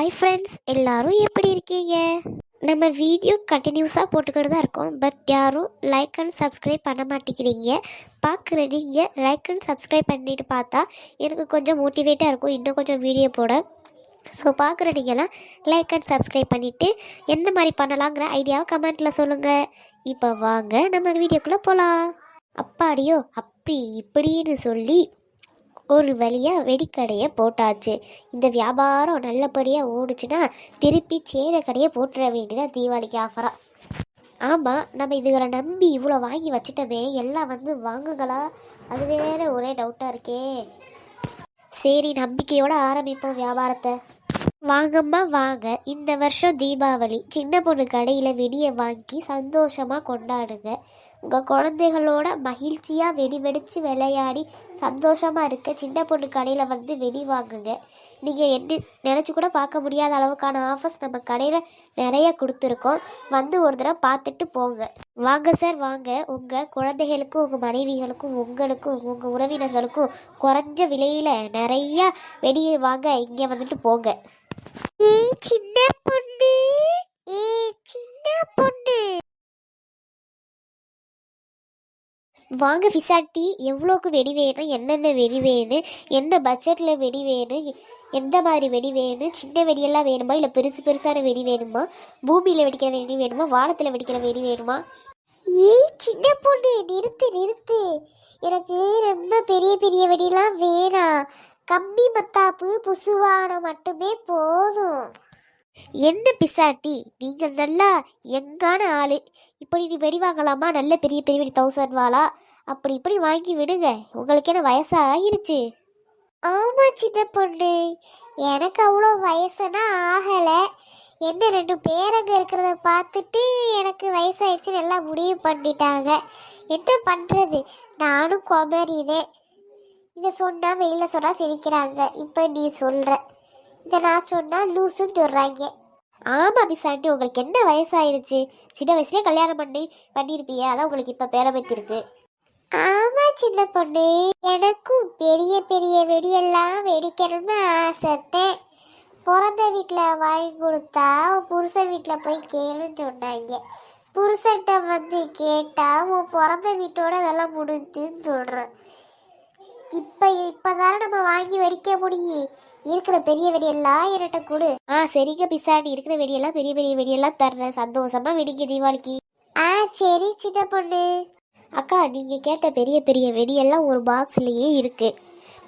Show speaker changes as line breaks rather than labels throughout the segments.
Hi friends, எல்லோரும் எப்படி இருக்கீங்க? நம்ம வீடியோ கண்டினியூஸாக போட்டுக்கிட்டு தான் இருக்கோம். பட் யாரும் லைக் அண்ட் சப்ஸ்கிரைப் பண்ண மாட்டேங்கிறீங்க. பார்க்குற நீங்கள் லைக் அண்ட் சப்ஸ்கிரைப் பண்ணிட்டு பார்த்தா எனக்கு கொஞ்சம் மோட்டிவேட்டாக இருக்கும் இன்னும் கொஞ்சம் வீடியோ போட. ஸோ பார்க்குற நீங்களாம் லைக் அண்ட் சப்ஸ்கிரைப் பண்ணிவிட்டு எந்த மாதிரி பண்ணலாங்கிற ஐடியாவை கமெண்ட்டில் சொல்லுங்கள். இப்போ வாங்க நம்ம வீடியோக்குள்ளே போகலாம். அப்பாடியோ அப்படி இப்படின்னு சொல்லி ஒரு வழியாக வெடிக்கடையை போட்டாச்சு. இந்த வியாபாரம் நல்லபடியாக ஓடுச்சுன்னா திருப்பி சேர கடையை போட்டுற வேண்டியதான் தீபாவளிக்கு ஆஃபராக. ஆமாம், நம்ம இதுகளை நம்பி இவ்வளோ வாங்கி வச்சுட்டோமே, எல்லாம் வாங்குங்களா? அது வேறு ஒரே டவுட்டாக இருக்கே. சரி, நம்பிக்கையோடு ஆரம்பிப்போம் வியாபாரத்தை. வாங்கம்மா வாங்க, இந்த வருஷம் தீபாவளி சின்ன பொண்ணு கடையில் வெடியை வாங்கி சந்தோஷமாக கொண்டாடுங்க. உங்கள் குழந்தைகளோட மகிழ்ச்சியாக வெடி வெடித்து விளையாடி சந்தோஷமாக இருக்க சின்ன பொண்ணு கடையில் வெடி வாங்குங்க. நீங்கள் என்ன நினச்சி கூட பார்க்க முடியாத அளவுக்கான ஆஃபர்ஸ் நம்ம கடையில் நிறைய கொடுத்துருக்கோம். ஒரு தடவை பார்த்துட்டு போங்க. வாங்க சார் வாங்க, உங்கள் குழந்தைகளுக்கும் உங்கள் மனைவிகளுக்கும் உங்களுக்கும் உங்கள் உறவினர்களுக்கும் குறைஞ்ச விலையில் நிறையா வெடி வாங்க இங்கே போங்க. சின்ன பொண்ணு, சின்ன பொண்ணு வாங்க பிசாட்டி. எவ்வளோக்கு வெடி வேணும், என்னென்ன வெடி வேணும், என்ன பட்ஜெட்டில் வெடி வேணும், எந்த மாதிரி வெடி வேணும், சின்ன வெடியெல்லாம் வேணுமா இல்லை பெருசு பெருசான வெடி வேணுமா, பூமியில் வெடிக்கிற வெடி வேணுமா, வானத்தில் வெடிக்கிற வெடி வேணுமா? சின்ன பொண்ணு நிறுத்து நிறுத்து, எனக்கு ரொம்ப பெரிய பெரிய வெடிலாம் வேணாம். கம்பி மத்தாப்பு புசுவானம் மட்டுமே போதும். என்ன பிசாட்டி, நீங்கள் நல்லா எங்கான ஆள். இப்படி நீ வெடி வாங்கலாமா? நல்ல பெரிய பெரிய வெடி 1000 வாலா அப்படி இப்படி வாங்கி விடுங்க. உங்களுக்கு என்ன வயசாகிருச்சு? ஆமாம் சின்ன பொண்ணு, எனக்கு அவ்வளோ வயசுனா ஆகலை. என்ன 2 பேரங்க இருக்கிறத பார்த்துட்டு எனக்கு வயசாகிடுச்சுன்னு எல்லாம் முடிவு பண்ணிட்டாங்க. என்ன பண்ணுறது, நானும் குமரிதேன். இதை சொன்னால் வெளியில் சொன்னால் சிரிக்கிறாங்க. இப்போ நீ சொல்கிற, இதை நான் சொன்னால் லூசுன்னு சொல்கிறாங்க. ஆமாம் பிசாண்டி, உங்களுக்கு என்ன வயசாகிடுச்சு? சின்ன வயசுலேயே கல்யாணம் பண்ணியிருப்பியே, அதான் உங்களுக்கு இப்போ பேரம்பத்திருக்கு. ஆமாம் சின்ன பொண்ணு, எனக்கும் பெரிய பெரிய வெடியெல்லாம் வெடிக்கணும்னு ஆசைத்தேன். பிறந்த வீட்டில் வாங்கி கொடுத்தா புருஷன் வீட்டில் போய் கேளுன்னு சொன்னாங்க. புருஷன்கிட்ட கேட்டால் உன் பிறந்த வீட்டோட அதெல்லாம் முடிஞ்சுன்னு சொல்கிறேன். இப்போதானே நம்ம வாங்கி வெடிக்க முடியும். இருக்கிற பெரிய வெடியெல்லாம் என்கிட்ட கொடு. சரிங்க பிசாடி, இருக்கிற வெடியெல்லாம் பெரிய பெரிய வெடியெல்லாம் தர்றேன். சந்தோஷமா வெடிங்க தீபாவளிக்கு. சரி சின்ன பொண்ணு. அக்கா, நீங்கள் கேட்ட பெரிய பெரிய வெடியெல்லாம் ஒரு பாக்ஸ்லேயே இருக்குது.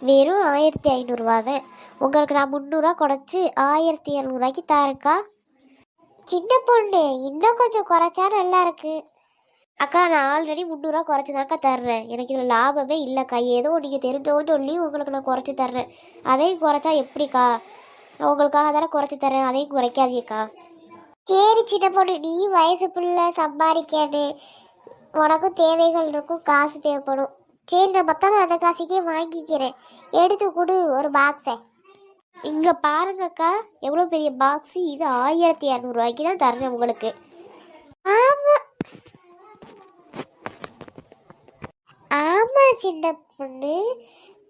வெறும் 1500 தான். உங்களுக்கு நான் 300 குறைச்சி 1200 தரேன்க்கா. சின்ன பொண்ணு, இன்னும் கொஞ்சம் குறைச்சா நல்லா இருக்கு. அக்கா, நான் ஆல்ரெடி 300 குறைச்சி தான்க்கா தர்றேன். எனக்கு இதில் லாபமே இல்லைக்கா. ஏதோ நீங்கள் தெரிஞ்சோன்னு சொல்லி உங்களுக்கு நான் குறைச்சி தர்றேன். அதையும் குறைச்சா எப்படிக்கா? நான் உங்களுக்காக தானே குறைச்சி தரேன், அதையும் குறைக்காதீக்கா. சரி சின்ன பொண்ணு, நீ வயசு புள்ள சம்பாதிக்கணும், உனக்கும் தேவைகள் இருக்கும், காசு தேவைப்படும். சரி, நான் மொத்தமாக அந்த காசுக்கே வாங்கிக்கிறேன். எடுத்து கொடு ஒரு பாக்ஸை. இங்கே பாருங்கக்கா, எவ்வளோ பெரிய பாக்ஸு. இது 1200 தான் தர்றேன் உங்களுக்கு. ஆமாம் ஆமாம் சின்ன பொண்ணு,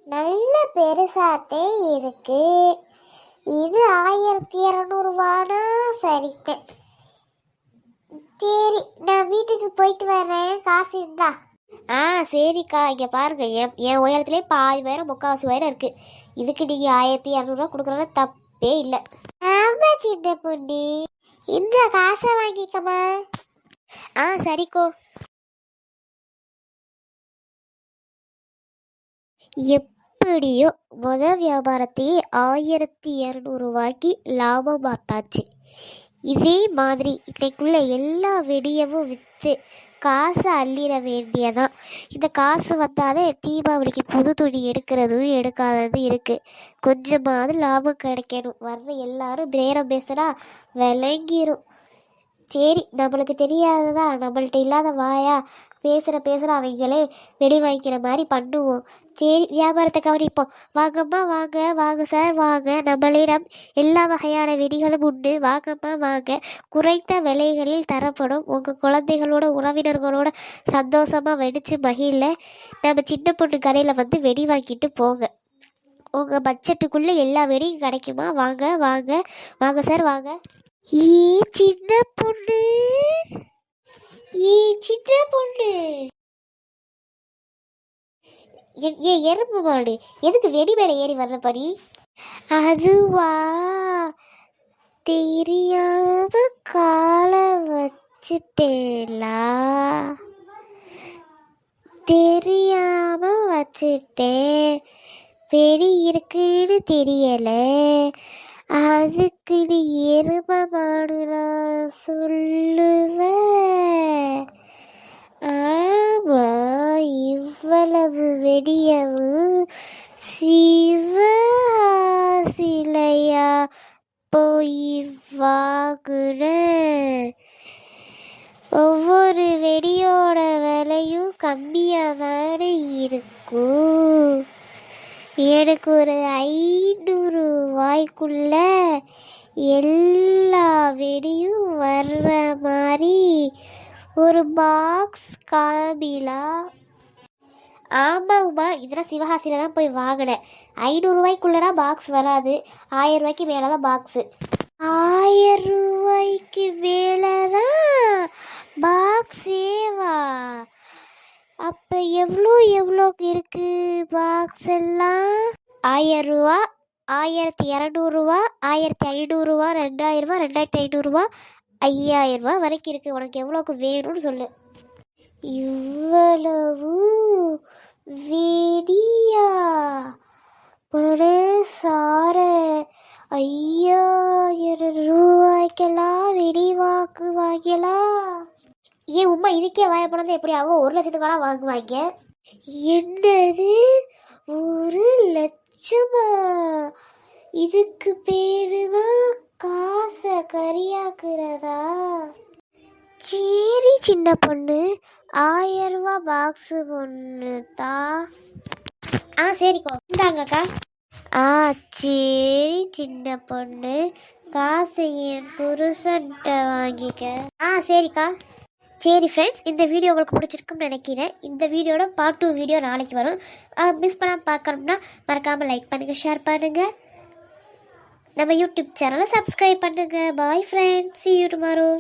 நல்ல பெருசாத்தே இருக்கு. இது 1200 சரித்தேன். சரி, நான் வீட்டுக்கு போயிட்டு வரேன், காசு இருந்தா. சரிக்கா. இங்கே பாருங்க, என் உயரத்துலேயே பாதி உயரம் 3/4 உயரம் இருக்குது. இதுக்கு நீங்கள் 1200 கொடுக்குறதுல தப்பே இல்லை. ஆமாம் சின்ன பொண்ணு, இந்த காசை வாங்கிக்கமா. சரிக்கோ. எப்படியோ வியாபாரத்தையே 1200 லாபம் பார்த்தாச்சு. இதே மாதிரி இன்னைக்குள்ள எல்லா வெடியவும் விற்று காசை அள்ளிட வேண்டியதான். இந்த காசு வந்தாலே தீபாவளிக்கு புது துணி எடுக்கிறதும் எடுக்காதது இருக்குது. கொஞ்சமாவது லாபம் கிடைக்கணும். வர்ற எல்லாரும் பேரம் பேசுனா விளங்கிரும். சரி, நம்மளுக்கு தெரியாததா, நம்மள்ட்ட இல்லாத வாயா பேசுகிற அவங்களே வெடி வாங்கிக்கிற மாதிரி பண்ணுவோம். சரி, வியாபாரத்தை கவனிப்போம். வாங்கம்மா வாங்க, வாங்க சார் வாங்க, நம்மளிடம் எல்லா வகையான வெடிகளும் உண்டு. வாங்கம்மா வாங்க, குறைந்த விலைகளில் தரப்படும். உங்கள் குழந்தைகளோட உறவினர்களோட சந்தோஷமாக வெடித்து மகிழ நம்ம சின்ன பொண்ணு கடையில் வெடி வாங்கிட்டு போங்க. உங்கள் பட்ஜெட்டுக்குள்ளே எல்லா வெடியும் கிடைக்குமா? வாங்க வாங்க வாங்க சார் வாங்க. ஏ சின்ன பொண்ணு, ஏ சின்ன பொண்ணு, ஏ எறும்பு மாடு, எதுக்கு வெடி மேலே ஏறி வர்ற படி? அதுவா, தெரியாம காலை வச்சுட்டேலா, தெரியாம வச்சுட்டேன். வெடி இருக்குன்னு தெரியல, அதுக்கு நீ எரும மாடுனா சொல்லுவேன். ஆமா, இவ்வளவு வெடியவும் சிலையா போய் வாங்குன. ஒவ்வொரு வெடியோட விலையும் கம்மியாக தானே இருக்கும். எனக்கு ஒரு 500 ரூபாய்க்குள்ள எல்லா வெடியும் வர்ற மாதிரி ஒரு பாக்ஸ் காமிலா. ஆமாம்மா, இதெல்லாம் சிவகாசியில் தான் போய் வாங்கினேன். 500 ரூபாய்க்குள்ளனா பாக்ஸ் வராது, 1000 ரூபாய்க்கு மேலே தான் பாக்ஸு. 1000 ரூபாய்க்கு மேலே தான் பாக்ஸேவா? அப்போ எவ்வளோக்கு இருக்குது பாக்ஸ் எல்லாம்? 1000 ரூபா, 1200 ரூபா, 1500 ரூபா, 2000 ரூபா, 2500 ரூபா, 5000 ரூபா வரைக்கும் இருக்குது. உனக்கு எவ்வளோக்கு வேணும்னு சொல்லு. இவ்வளவு வெடியா? சார 5000 ரூபாய்க்கெல்லாம் வெடி வாங்குவாங்களா? ஏன் உமா, இதுக்கே வாயப்படாத எப்படி ஆகும்? 1 லட்சத்துக்கான வாங்குவாங்க. என்னது, 1 லட்சமா? இதுக்கு பேரு தான் காசை கரியாக்குறதா? சரி சின்ன பொண்ணு, 1000 ரூபா பாக்ஸு ஒன்று தான். சரிக்கோ, இந்தாங்கக்கா. சரி சின்ன பொண்ணு, காசை என் புருஷன்ட்ட வாங்கிக்க. சரிக்கா. சரி ஃப்ரெண்ட்ஸ், இந்த வீடியோ உங்களுக்கு பிடிச்சிருக்குன்னு நினைக்கிறேன். இந்த வீடியோட பார்ட் 2 வீடியோ நாளைக்கு வரும். மிஸ் பண்ணாமல் பார்க்கணும்னா மறக்காமல் லைக் பண்ணுங்கள், ஷேர் பண்ணுங்கள், நம்ம யூடியூப் சேனலை சப்ஸ்கிரைப் பண்ணுங்கள். Bye friends, see you tomorrow.